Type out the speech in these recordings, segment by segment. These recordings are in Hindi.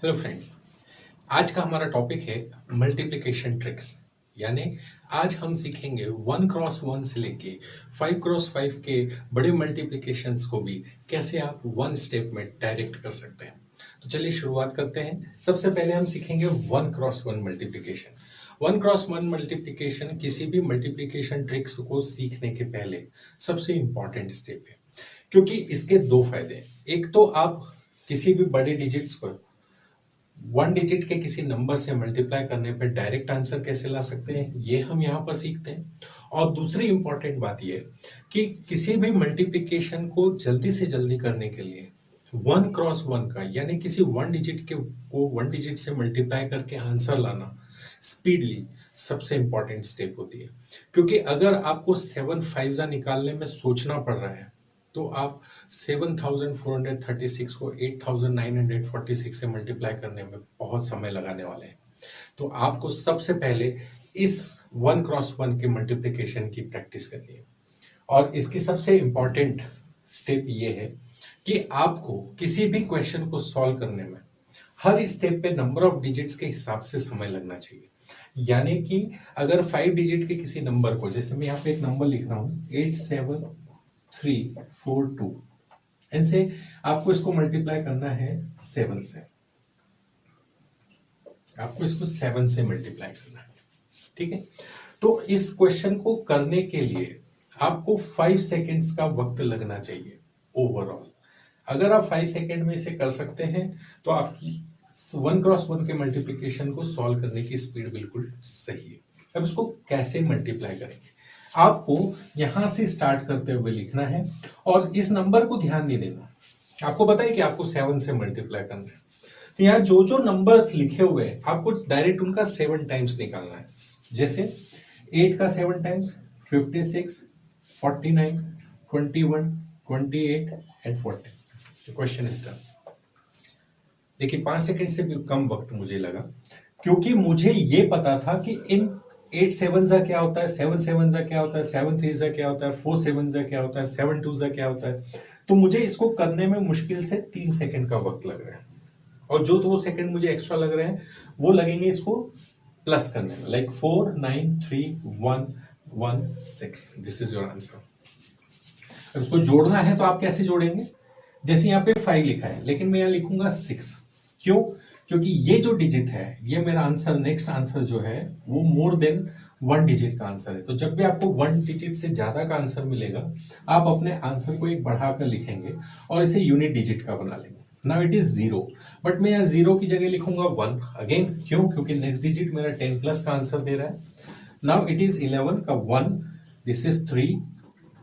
हेलो फ्रेंड्स, आज का हमारा टॉपिक है मल्टीप्लिकेशन ट्रिक्स। यानी आज हम सीखेंगे 1x1 से लेके 5x5 के बड़े मल्टीप्लिकेशंस को भी कैसे आप वन स्टेप में डायरेक्ट कर सकते हैं। तो चलिए शुरुआत करते हैं। सबसे पहले हम सीखेंगे 1x1 मल्टीप्लिकेशन। 1x1 मल्टीप्लिकेशन किसी भी मल्टीप्लिकेशन ट्रिक्स को सीखने के पहले सबसे इंपॉर्टेंट स्टेप है, क्योंकि इसके दो फायदे हैं। एक तो आप किसी भी बड़े डिजिट्स को वन डिजिट के किसी नंबर से मल्टीप्लाई करने पर डायरेक्ट आंसर कैसे ला सकते हैं, ये हम यहाँ पर सीखते हैं। और दूसरी इंपॉर्टेंट बात ये कि किसी भी मल्टीप्लिकेशन को जल्दी से जल्दी करने के लिए 1x1 का यानी किसी वन डिजिट के को वन डिजिट से मल्टीप्लाई करके आंसर लाना स्पीडली सबसे इंपॉर्टेंट स्टेप होती है। क्योंकि अगर आपको 7 फाइजा निकालने में सोचना पड़ रहा है तो आप 7436 को 8946 से मल्टीप्लाई करने में बहुत समय लगाने वाले हैं। तो आपको सबसे पहले इस 1x1 के मल्टीप्लिकेशन की प्रैक्टिस करनी है। और इसकी सबसे इंपॉर्टेंट स्टेप ये है कि आपको किसी भी क्वेश्चन को सॉल्व करने में हर स्टेप पे नंबर ऑफ डिजिट्स के हिसाब से समय लगना चाहिए। यानी कि अगर 5 डिजिट के किसी नंबर को, जैसे मैं यहाँ पे एक नंबर लिख रहा हूँ 87342, इनसे आपको इसको मल्टीप्लाई करना है 7 से। आपको इसको 7 से मल्टीप्लाई करना है, ठीक है। तो इस क्वेश्चन को करने के लिए आपको 5 सेकेंड्स का वक्त लगना चाहिए ओवरऑल। अगर आप 5 सेकेंड में इसे कर सकते हैं तो आपकी 1x1 के मल्टीप्लिकेशन को सॉल्व करने की स्पीड बिल्कुल सही है। अब इसको कैसे मल्टीप्लाई करेंगे, आपको यहां से स्टार्ट करते हुए लिखना है और इस नंबर को ध्यान नहीं देना। आपको पता है कि आपको 7 से मल्टीप्लाई करना है, तो यहाँ जो जो नंबर्स लिखे हुए हैं आपको डायरेक्ट उनका 7 टाइम्स निकालना है। जैसे 8 का 7 times 56, 49, 21, 28 and 40। Question is done. देखिए 5 सेकंड से भी कम वक्त मुझे लगा, क्योंकि मुझे ये पता था कि इन 8 7 जा क्या होता है, 7 7 जा क्या होता है, 7 3 जा क्या होता है, 4 7 जा क्या होता है, 7 2 जा क्या होता है। तो मुझे इसको करने में मुश्किल से 3 सेकंड का वक्त लग रहा है, और जो 2 सेकंड मुझे एक्स्ट्रा लग रहे हैं वो लगेंगे इसको प्लस करने में, like 4 9 3 1 1 6। This is your answer. अब इसको जोड़ना है तो आप कैसे जोड़ेंगे, जैसे यहाँ पे 5 लिखा है लेकिन मैं यहाँ लिखूंगा 6। क्यों? क्योंकि ये जो डिजिट है ये मेरा आंसर, नेक्स्ट आंसर जो है वो मोर देन 1 डिजिट का आंसर है। तो जब भी आपको 1 डिजिट से ज्यादा का आंसर मिलेगा आप अपने आंसर को एक बढ़ाकर लिखेंगे और इसे यूनिट डिजिट का बना लेंगे। नाउ इट इज 0, बट मैं यहाँ 0 की जगह लिखूंगा 1 अगेन। क्यों? क्योंकि नेक्स्ट डिजिट मेरा 10 प्लस का आंसर दे रहा है। नाउ इट इज 11 का 1, this is 3,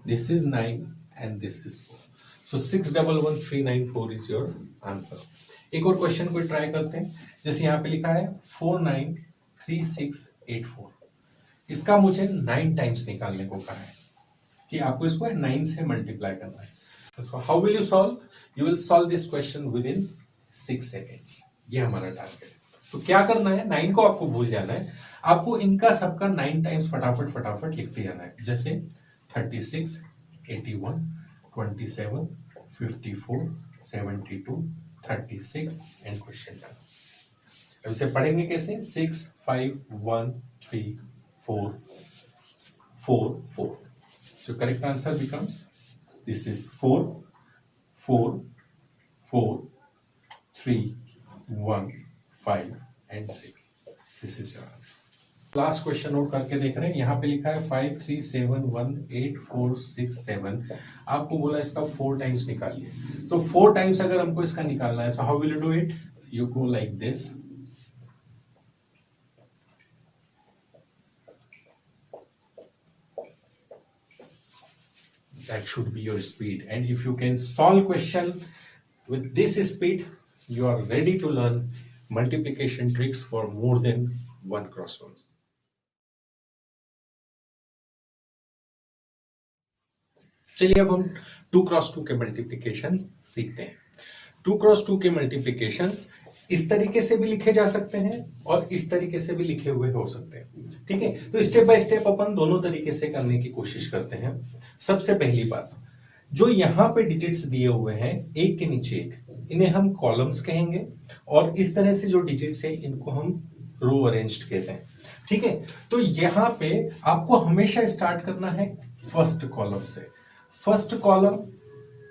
this is 9 and this is 4। So 611394 is your answer. एक और क्वेश्चन को ट्राई करते हैं। जैसे यहाँ पे लिखा है 493684, इसका मुझे 9 टाइम्स निकालने को कहा है कि आपको इसको 9 से मल्टीप्लाई करना है। तो how will you solve? You will solve this question with in 6 seconds. ये हमारा टारगेट है। तो क्या करना है, 9 को आपको भूल जाना है, आपको इनका सबका 9 टाइम्स फटाफट फटाफट लिखते जाना है। जैसे 36, 81, 27, 54, 72, 36 एंड क्वेश्चन डन। अब इसे पढ़ेंगे कैसे? 6 5 1 3 4 4 4। So correct answer becomes this is 4 4 4 3 1 5 and 6. This is your answer. Last question note करके देख रहे हैं। यहाँ पे लिखा है 5 3 7 1 8 4 6 7। आपको बोला इसका 4 टाइम्स निकालिए। सो 4 टाइम्स अगर हमको इसका निकालना है, so how will you do it? You go like this, that should be your speed, and if you can solve question with this speed, you are ready to learn multiplication tricks for more than 1x1. चलिए अब हम 2x2 के मल्टीप्लिकेशंस सीखते हैं। 2x2 के मल्टीप्लिकेशंस इस तरीके से भी लिखे जा सकते हैं और इस तरीके से भी लिखे हुए हो सकते हैं, ठीक है। तो स्टेप बाय स्टेप अपन दोनों तरीके से करने की कोशिश करते हैं। सबसे पहली बात, जो यहाँ पे डिजिट्स दिए हुए हैं एक के नीचे एक, इन्हें हम कॉलम्स कहेंगे, और इस तरह से जो डिजिट्स है इनको हम रो अरेंज्ड कहते हैं। ठीक है, तो यहाँ पे आपको हमेशा स्टार्ट करना है फर्स्ट कॉलम से। फर्स्ट कॉलम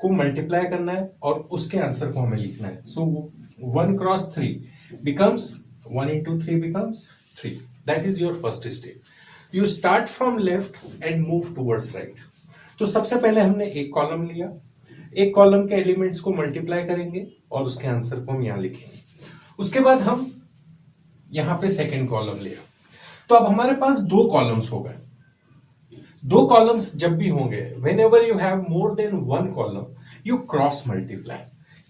को मल्टीप्लाई करना है और उसके आंसर को हमें लिखना है। सो 1 cross 3 becomes 1 into 3 becomes 3. That is your first step. You start from left and move towards right. तो सबसे पहले हमने एक कॉलम लिया, एक कॉलम के एलिमेंट्स को मल्टीप्लाई करेंगे और उसके आंसर को हम यहां लिखेंगे। उसके बाद हम यहां पे सेकेंड कॉलम लिया, तो अब हमारे पास दो कॉलम्स हो गए। दो कॉलम्स जब भी होंगे, whenever you have more than one column, you cross multiply,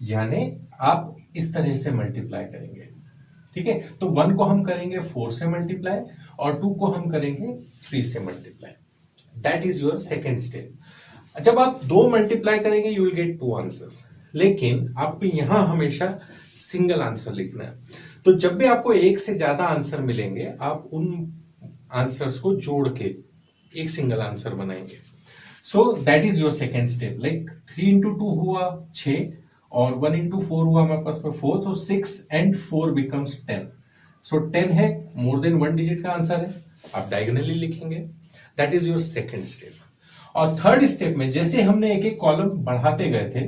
यानी आप इस तरह से मल्टीप्लाई करेंगे। ठीक है, तो 1 को हम करेंगे 4 से मल्टीप्लाई और 2 को हम करेंगे 3 से multiply. That is your second step. जब आप 2 मल्टीप्लाई करेंगे यू विल गेट 2 आंसर्स, लेकिन आपको यहां हमेशा सिंगल आंसर लिखना है। तो जब भी आपको एक से ज्यादा आंसर मिलेंगे आप उन आंसर्स को जोड़ के एक सिंगल आंसर बनाएंगे। So that is your second step. Like 3 into 2 हुआ 6 और 1 into 4 हुआ हमारे पास में 4, तो 6 and 4 becomes 10. So 10 है, मोर देन 1 डिजिट का आंसर है, आप डायगोनली लिखेंगे। That is your second step. और थर्ड स्टेप में जैसे हमने एक एक कॉलम बढ़ाते गए थे,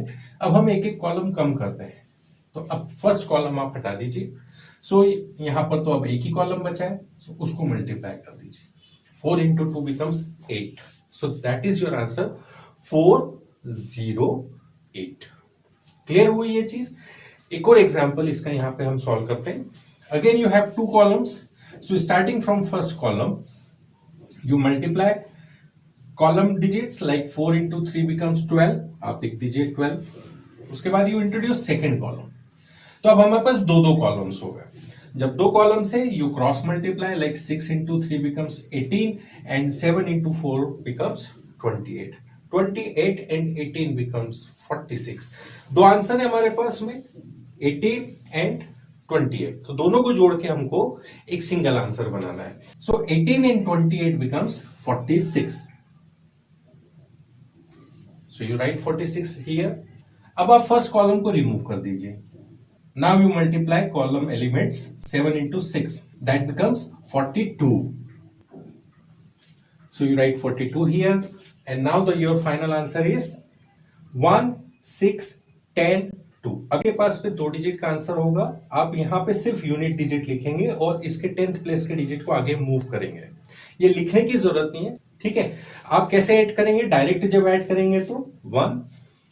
अब हम एक एक कॉलम कम करते हैं। तो अब फर्स्ट कॉलम आप हटा दीजिए। सो यहां पर तो अब एक ही कॉलम बचा है, सो उसको मल्टीप्लाई कर दीजिए। 4 into 2 becomes 8. So that is your answer 408. Clear हुई ये चीज? एक और एग्जांपल इसका यहां पे हम सॉल्व करते हैं। Again you have 2 columns, so starting from first column you multiply column digits, like 4 into 3 becomes 12, आप लिख दीजिए 12। उसके बाद यू इंट्रोड्यूस सेकेंड कॉलम। तो अब हमारे पास दो कॉलम्स हो गए। जब 2 कॉलम से you cross multiply, like 6 into 3 becomes 18 and 7 into 4 becomes 28. 28 and 18 becomes 46. दो आंसर है हमारे पास में 18 and 28, तो दोनों को जोड़ के हमको एक सिंगल आंसर बनाना है। सो 18 and 28 becomes 46. So you write 46 here. अब आप फर्स्ट कॉलम को रिमूव कर दीजिए। Now you multiply column elements 7 into 6, that becomes 42. So you write 42 here, and now your final answer is 1, 6, 10, 2. आपके पास पे 2 डिजिट का आंसर होगा। आप यहाँ पे सिर्फ यूनिट डिजिट लिखेंगे और इसके 10th प्लेस के डिजिट को आगे मूव करेंगे। ये लिखने की जरूरत नहीं है, ठीक है। आप कैसे ऐड करेंगे? डायरेक्ट जब ऐड करेंगे तो 1,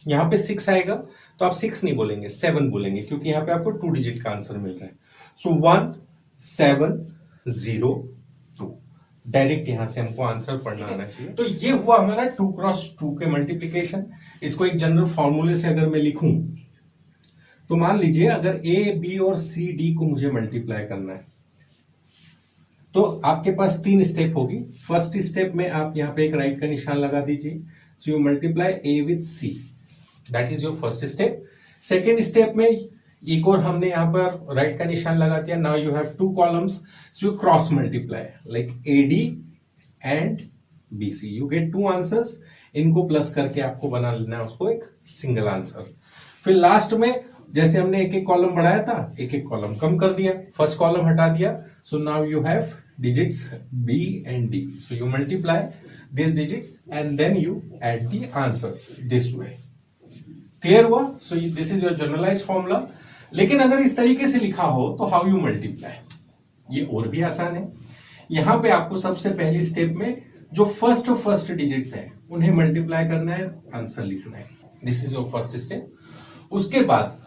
यहाँ पे 6 आएगा, तो आप 6 नहीं बोलेंगे 7 बोलेंगे, क्योंकि यहाँ पे आपको 2 डिजिट का आंसर मिल रहा है। सो 1 7 0 2, डायरेक्ट यहां से हमको आंसर पढ़ना आना चाहिए। तो ये हुआ हमारा 2 क्रॉस 2 के मल्टीप्लीकेशन। इसको एक जनरल फॉर्मूले से अगर मैं लिखूं तो मान लीजिए अगर ए बी और सी डी को मुझे मल्टीप्लाई करना है तो आपके पास 3 स्टेप होगी। फर्स्ट स्टेप में आप यहाँ पे एक राइट का निशान लगा दीजिए। So you multiply A with C, that is your first step. Second step में एक और हमने यहां पर राइट का निशान लगा दिया। Now you have 2 columns, so you cross multiply like AD and BC, you get 2 answers. इनको प्लस करके आपको बना लेना है उसको एक सिंगल आंसर। फिर लास्ट में जैसे हमने एक एक कॉलम बढ़ाया था, एक एक कॉलम कम कर दिया, फर्स्ट कॉलम हटा दिया। So now you have digits B and D, so you multiply this digits and then you add the answers this way. Clear हुआ? So this is your generalised formula. लेकिन अगर इस तरीके से लिखा हो तो हाउ यू मल्टीप्लाई, ये और भी आसान है। यहां पे आपको सबसे पहली स्टेप में जो फर्स्ट डिजिट्स है उन्हें मल्टीप्लाई करना है, आंसर लिखना है। This is your first step. उसके बाद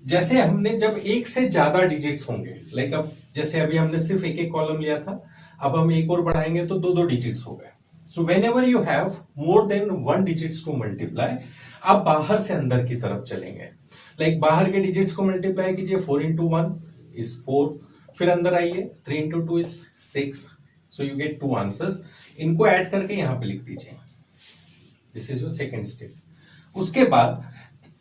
जैसे हमने जब एक से ज्यादा डिजिट्स होंगे, लाइक अब जैसे अभी हमने सिर्फ एक एक कॉलम लिया था, अब हम एक और बढ़ाएंगे तो 2 डिजिट्स हो गए। So whenever you have more than 1 digits to multiply, आप बाहर से अंदर की तरफ चलेंगे। लाइक बाहर के डिजिट्स को मल्टीप्लाई कीजिए। 4 into 1 is 4, फिर अंदर आइए 3 into 2 is 6, so you get 2 answers. इनको ऐड करके यहां पे लिख दीजिए। This is your second step. उसके बाद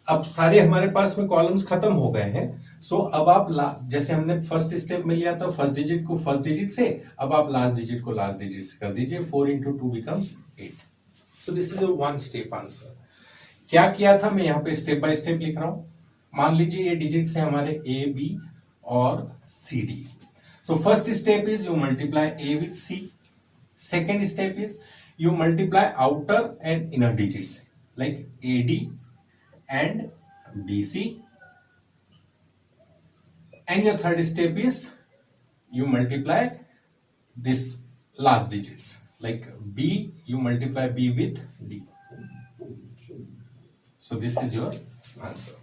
अब सारे हमारे पास में कॉलम्स खत्म हो गए हैं। सो अब आप जैसे हमने फर्स्ट स्टेप में लिया था फर्स्ट डिजिट को फर्स्ट डिजिट से, अब आप लास्ट डिजिट को लास्ट डिजिट से कर दीजिए। 4 into 2 becomes 8. So this is a 1 step answer. क्या किया था, मैं यहाँ पे स्टेप बाय स्टेप लिख रहा हूं। मान लीजिए ये डिजिट्स है हमारे ए, बी और C, D. So first step is you multiply A with C. Second step is you multiply outer and inner digits like AD and BC, and your third step is you multiply this last digits like B, you multiply B with D. So this is your answer.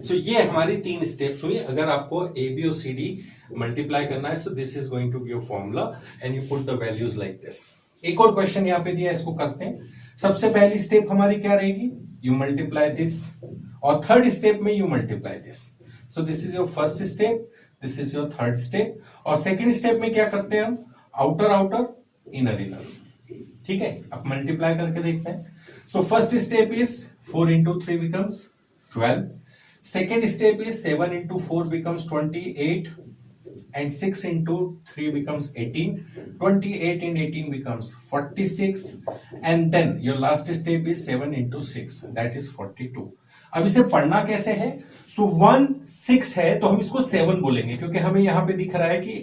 So ये हमारी 3 स्टेप्स हुई। अगर आपको A, B और C, D मल्टीप्लाई करना है, so this is going to be your formula and you put the values like this. एक और क्वेश्चन यहाँ पे दिया, इसको करते हैं। सबसे पहली स्टेप हमारी क्या रहेगी, यू मल्टीप्लाई दिस, और थर्ड स्टेप में you multiply this. So this is your first step, this is your third step, और सेकंड स्टेप में क्या करते हैं हम, आउटर आउटर, इनर इनर। ठीक है, अब मल्टीप्लाई करके देखते हैं। सो first step is 4 into 3 becomes 12. Second step is 7 into 4 becomes 28. And 6 into 3 becomes 18, 28 and 18 becomes 46, and then your last step is 7 into 6, that is 42. अब इसे पढ़ना कैसे है, सो 1 6 है तो हम इसको 7 बोलेंगे, क्योंकि हमें यहां पे दिख रहा है कि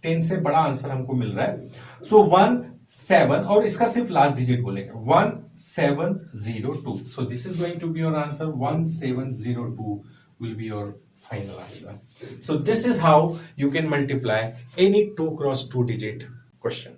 10 से बड़ा आंसर हमको मिल रहा है। सो 1 7 और इसका सिर्फ लास्ट डिजिट बोलेंगे 1702। So this is going to be your answer, 1702 will be your final answer. So this is how you can multiply any 2 cross 2 digit question.